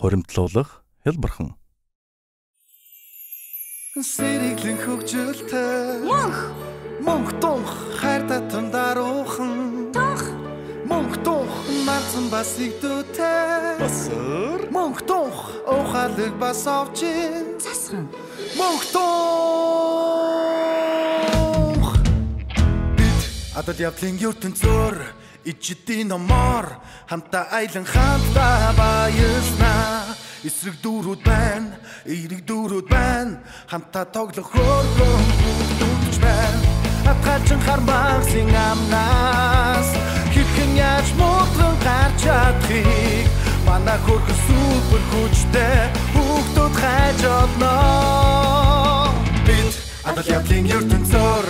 Хуримтлуулах Хялбархан. Сэрэглэн хөгжилтэй Мөнх тунх хайр татам даруухан Мөнх тунх марцсан бас игдүүтэй Басар Мөнх тунх ухаалаг бас овчин Засхан Мөнх тунх Бид адал явдлын ертөнцөөр ичдийн номоор хамтаа айлан хамтаа баяснаа эсрэг дүүрүүд байна, эрэг дүүрүүд байна хамтаа тоглох хөргөн дүүрч байна атгалжин хармагсын амнаас хэрхэн яаж муутран гарч чадхыг манай хөргөн супер хүчтэй хүүхдүүд хайж олно бид адал явдлын ертөнцөөр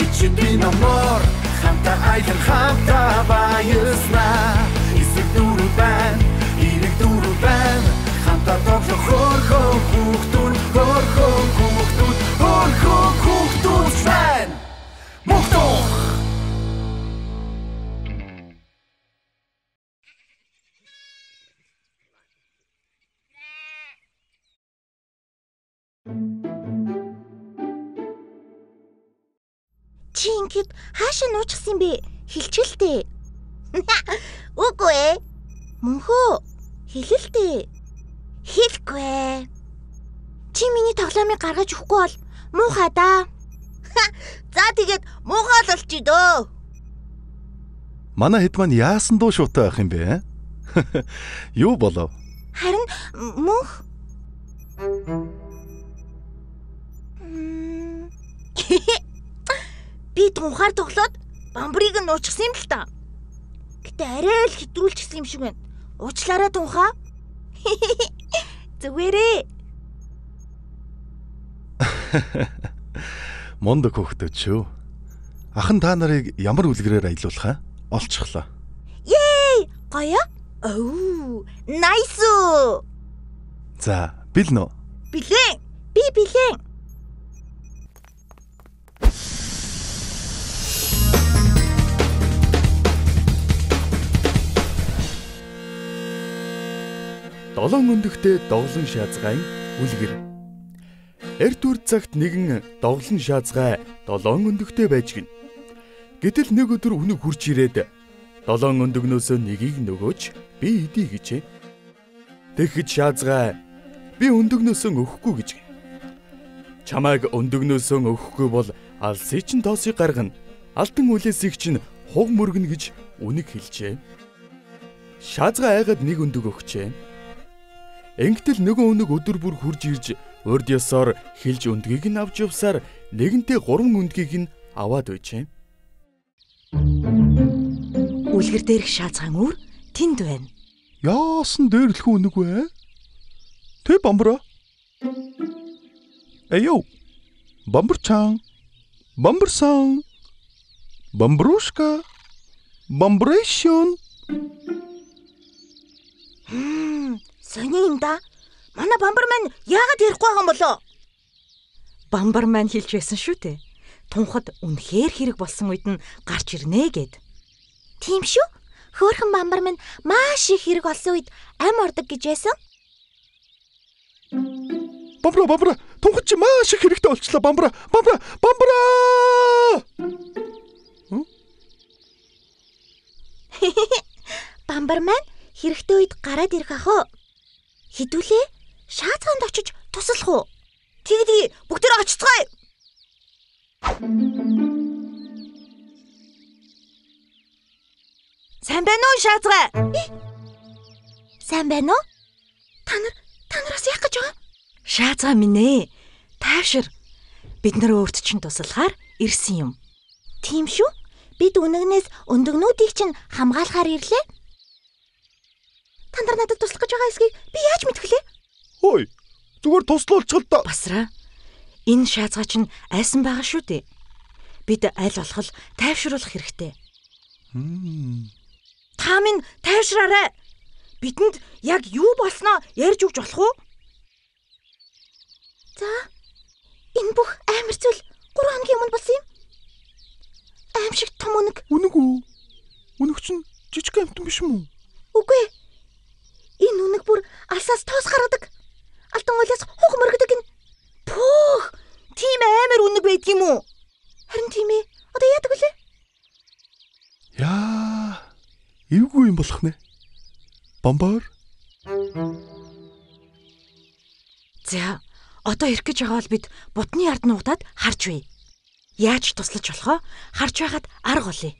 ичдийн номоор хамтаа айлан хамтаа баяснаа эсрэг дүүрүүд байна, эрэг дүүрүүд байна хамтаа тоглох хөргөн хүүхдүүд байна Мохтох Чи ингээд хаашаа нуучихсан бэ? Хилчэлтэй. Үгүй ээ. Мөнхөө хэлэлтэй. Хэлэхгүй. Чи миний тоглоомыг гаргаж өгөхгүй бол муухай да. За тэгээд муухай л болчих дөө. Манай хэд маань яасан дуу шуутай байх юм бэ? Юу болов? Харин мөнх би тунхаар тоглоод бамбарыг нь нуучихсан юм л та. Гэтэ арай л хэтрүүлчихсэн юм шиг байна. Уучлаарай тунхаа. Зүгээрээ. Мондог хөхтөд шүү. Ахан та нарыг ямар үлгэрээр аялуулах аа? Олчихлоо. Yay! Гоё? Оо, nice. За, бэлнэ үү? Билэн. Би билэн. Долоон өндөгтэй доглон шаазгайн үлгэр. Эрт үр цагт нэгэн доглон шаазгай долоон өндөгтэй байж гин. Гэтэл нэг өдөр өнөг хурж ирээд долоон өндөгнөөсөө нэгийг нөгөөч би идий гэжээ. Тэгэхэд шаазгай би өндөгнөөсөө өгөхгүй гэж гин. Чамайг өндөгнөөсөө өгөхгүй бол алсыг чинь тоосыг гаргана. Алтан үлээсийг чинь хуг мөргөнө гэж үнэг хэлжээ. Шаазгай айгаад нэг өндөг өгчээ. Ингэтэл нөгөө өнөг өдөр бүр хурж ирж урд ёсоор хилж өндгийг нь авч явсаар нэгэнтээ 3 өндгийг нь аваад байжээ. Үлгэр дээрх шаазгаан үр тэнд байна. Яасан дээрлэхүү өнөг вэ? Тэ бамбара. Эйё. Бамбарчаан. Бамбарсан. Бамбрушка. Бамбрэшон. Сони юм да. Манай бамбар маань яагаад ярихгүй байгаа юм болоо? Бамбар маань хэлж байсан шүү дээ. Тунхад үнэхээр хэрэг болсон үед нь гарч ирнэ гэд. Тийм шүү. Хөөхөн бамбар маань маш их хэрэг болсон үед ам ордог гэж байсан. Бамбара. Тунхад чи маш их хэрэгтэй болчлоо бамбара. Бамбар маань хэрэгтэй үед гараад ирэх ахоо. Хідүүлээ шаазгаанд очиж туслах уу? Тэгдий бүгдээ очицгаая. Сайн байна уу шаазгай? Сайн байна уу? Та нараас яах гэж байгаа? Шаазгаа минь ээ. Таашир. Бид нар өөрт чинь туслахаар ирсэн юм. Тийм шүү. Бид үнэгнээс өндөгнүүдийг чинь хамгаалахаар ирлээ. Та нар надад туслах гэж байгаа эсгийг би яаж мэдэх вэ? Хөөе. Зүгээр туслуулчихл та. Басраа. Энэ шаазгаа чинь айсан байгаа шүү дээ. Бид аль болох тайвшруулах хэрэгтэй. Та минь тайвшраарай. Бидэнд яг юу болсноо ярьж өгч болох уу? За. Энэ бүх амар зүйл 3 хоногийн өмнө болсон юм. Аим шиг том үнэг. Үнэг үү? Үнэг чинь жижиг амтан биш юм уу? Үгүй. Энэ үнэг бүр алсаас тоос Бомбор. За, одоо ирэх гэж байгаа бол бид бутны ард нуугдаад харж бай. Яаж туслаж болохоо харж байгаад арга олъё.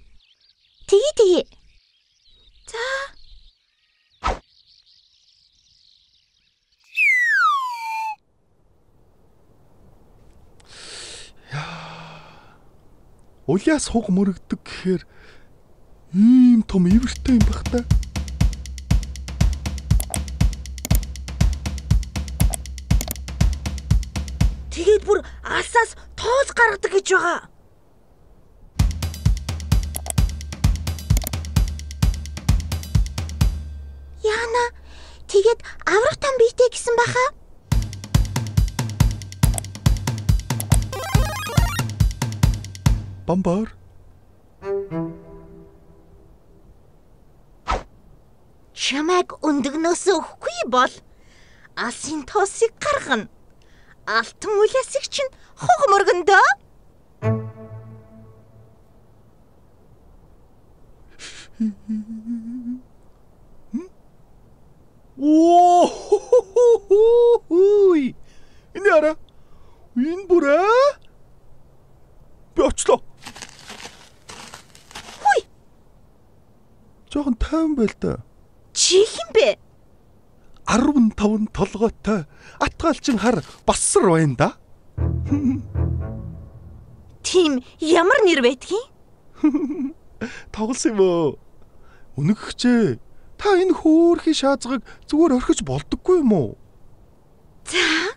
Тэгээ. За. Улаас хуг мөрөгдөг гэхээр ийм том ивэртэй юм бах та. Тэгээд бүр алсаас тоос гаргадаг гэж байгаа. Яна, тэгээд аврах там бийтэй гэсэн баха. Бомбор. Чамайг өндөгнөөс өгөхгүй бол алсын тоосыг гаргана. Алтан үлэсийг чинь хуг мөргөндөө. Ой! Энэ яра? Энэ бүрэ? Би очлоо. Хүй! Жохон тайван байл та. Чи хэм бэ? 15 толгойтой атгаалчин хар бассар байна да. Тийм ямар нэр байдгийг? Тоглосон юм уу? Үнэхчээ. Та энэ хөөрхий шаазгыг зүгээр орхиж болдоггүй юм уу? За,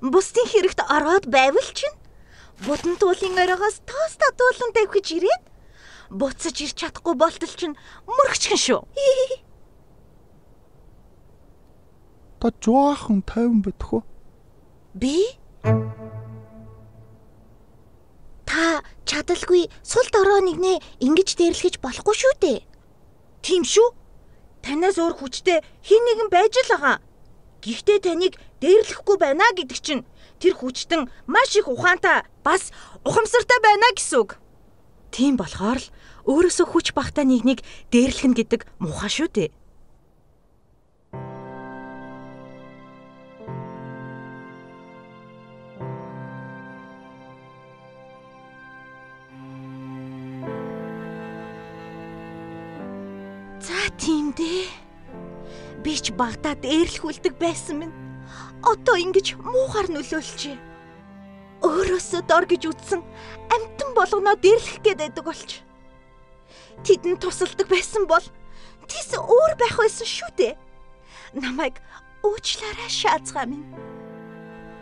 бусдын хэрэгт ороод байвал чинь бутан туулын оройгоос тоос татуулан давхиж ирээд буцаж ирч чадахгүй болтол чинь мөрөгчгөн шүү. Та жаахан тайван байх уу? Би? Та чадалгүй сул дороо нэгнээ ингэж дээрлэхэж болохгүй шүү дээ. Тийм шүү. Танаас өөр хүчтэй хэн нэгэн байж л байгаа. Гэхдээ таныг дээрлэхгүй байна гэдэг чинь тэр хүчтэн маш их ухаантай бас ухамсартай байна гэсэн үг. Тийм болохоор л өөрөөсөө хүч багтаа нэгнийг дээрлэх нь гэдэг муухай шүү дээ. За тийм дээ. Би ч багтаа дээрлэхүүлдэг байсан минь. Одоо ингэж муухаар нөлөөлчихье. Өөрөөсөө дор гэж үзсэн амтан болгоноо дээрлэх гээд байдаг болч. Тэдэнд тусалдаг байсан бол тис өөр байх байсан шүү дээ. Намайг уучлаарай шаазгаа минь.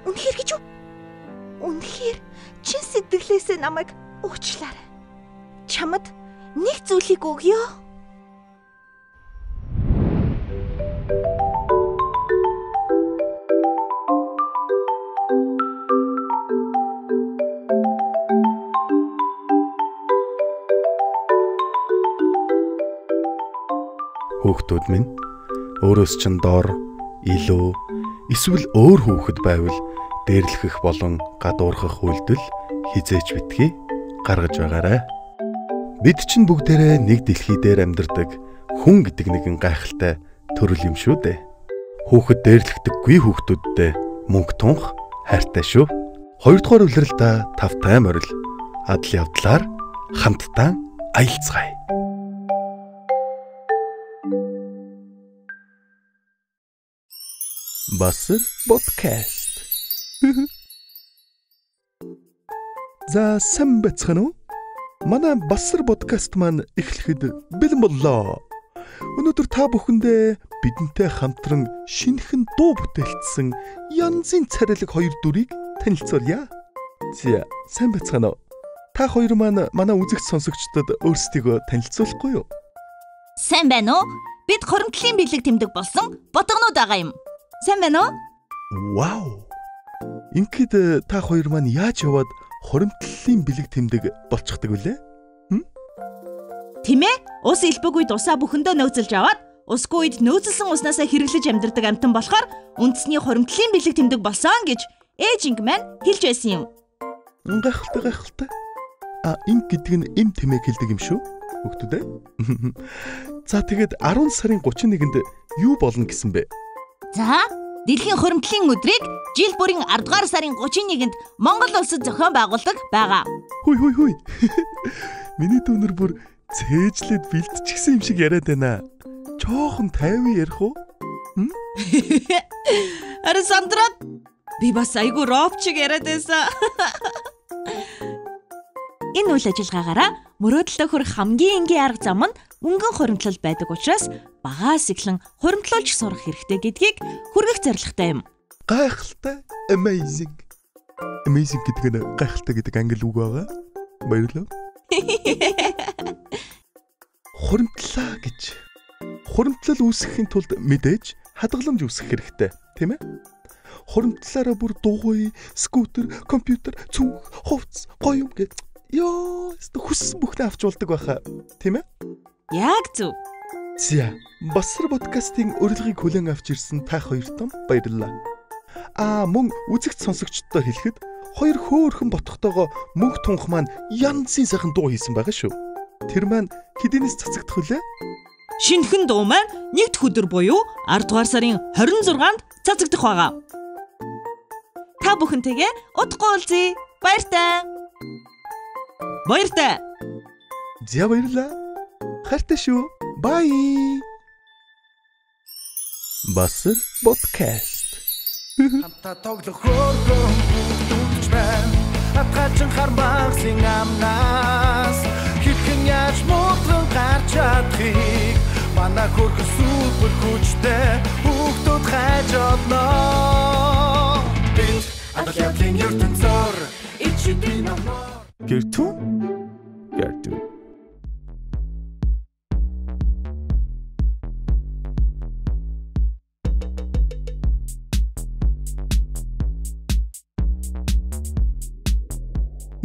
Үнэхээр гэж үү? Үнэхээр чин сэтгэлээсээ намайг уучлаарай. Чамд нэг зүйлийг өгье. Хүүхдүүд минь өөрөөс чинь дор, илүү эсвэл өөр хүүхэд байвал дээрлэхэх болон гадуурхах үйлдэл хизээч битгий гаргаж байгаарай. Бид чинь бүгдээрээ нэг дэлхий дээр амьдардаг хүн гэдэг нэгэн гайхалтай төрөл юм шүү дээ. Хүүхэд дээрлэхдэггүй хүүхдүүдтэй мөнгө тунх хайртай шүү. Хоёрдугаар улиралдаа тавтай морил адал явдлаар хамтдаа аялцгаая. Басар подкаст. За сайн бацхан уу? Манай Басар подкаст маань эхлэхэд бэлэн боллоо. Өнөөдөр та бүхэндээ бидэнтэй хамтран шинэхэн дуу бүтээлтсэн янзын царилэг хоёр дүрийг танилцуулъя. За сайн бацхан уу? Та хоёр маань манай үзэгч сонсогчдод өөрсдийгөө танилцуулахгүй юу? Сайн байна уу? Бид хоримтлын бэлэг тэмдэг болсон ботгонууд байгаа юм. Сайн байна уу? Вау. Ингээд та хоёр маань яаж яваад хоримтлын бэлэг тэмдэг болчихдаг вүлээ? Тийм ээ? Ус элбэг үед усаа бүхэндөө нөөцөлж аваад усгүй үед нөөцөлсөн уснасаа хэрэглэж амьдардаг амьтан болохоор үндэсний хоримтлын бэлэг тэмдэг болсон гэж ээжинг маань хэлж байсан юм. Гайхалтай. Инг гэдэг нь эм тэмээг хэлдэг юм шүү. Хүүхдүүд ээ. За тэгээд 10 сарын 31-нд юу болно гэсэн бэ? За, дэлхийн хуримтлалын өдрийг жил бүрийн 10 дугаар сарын 31-нд Монгол улсад зохион байгуулдаг байгаа. Хүй. Миний дүүнэр бүр цээжлээд бэлтчихсэн юм шиг яриад байна. Чоохон тайван ярих уу? Аре Сандрат, би бас айгу ровчиг яриад байсан. Энэ үйл ажиллагаагаараа мөрөөдөлтөд хүрэх хамгийн энгийн арга зам нь мөнгөн хуримтлал байдаг учраас багаас эхлэн хуримтлуулж сурах хэрэгтэй гэдгийг хүргэх зорилготой юм. Гайхалтай, amazing. Amazing гэдэг нь гайхалтай гэдэг англи үг байгаа. Баярлалаа. Хуримтлаа гэж. Хуримтлал үүсгэхийн тулд мэдээж хадгаламж үүсгэх хэрэгтэй, тийм ээ? Хуримтлалаараа бүр дугуй, скутер, компьютер, цүнх, хувцс, гоё юм гэд. Ёо, хүссэн бүхнээ авч болдог байхаа, тийм ээ? Яг зөв. За, Басар подкастын урилгыг хүлээн авч ирсэн та хоёртон баярлалаа. Мөн үзэгч сонсогчдод хэлэхэд хоёр хөөрхөн ботхотойгоо мөнх тунх маань янзын сайхан дуу хийсэн байгаа шүү. Тэр маань хэдийнээс цацагдах вүлээ? Шинэхэн дуу маань нэгд өдөр буюу 10 дугаар сарын 26-нд цацагдах байгаа. Та бүхэнтэйгээ удахгүй уулзъя. Баяртай. За баярлалаа. Хайртай шүү. Bye. Басар подкаст. Хамтаа тоглох хөөрхөн бүгдч байна. Атгачин хармагсын амнаас хитгэн яаж муудлан гарч чадхыг манай хөрхөн супер хүчтэй бүгдүүд хайж олноо. Бид Атлантын ертөнцөөр ичдэн амнаа. Гэртүү.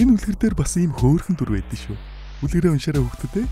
Энэ үлгэр дээр бас ийм хөөрхөн дүр байдсан шүү. Үлгэрээ уншаарай хүүхдүүд ээ.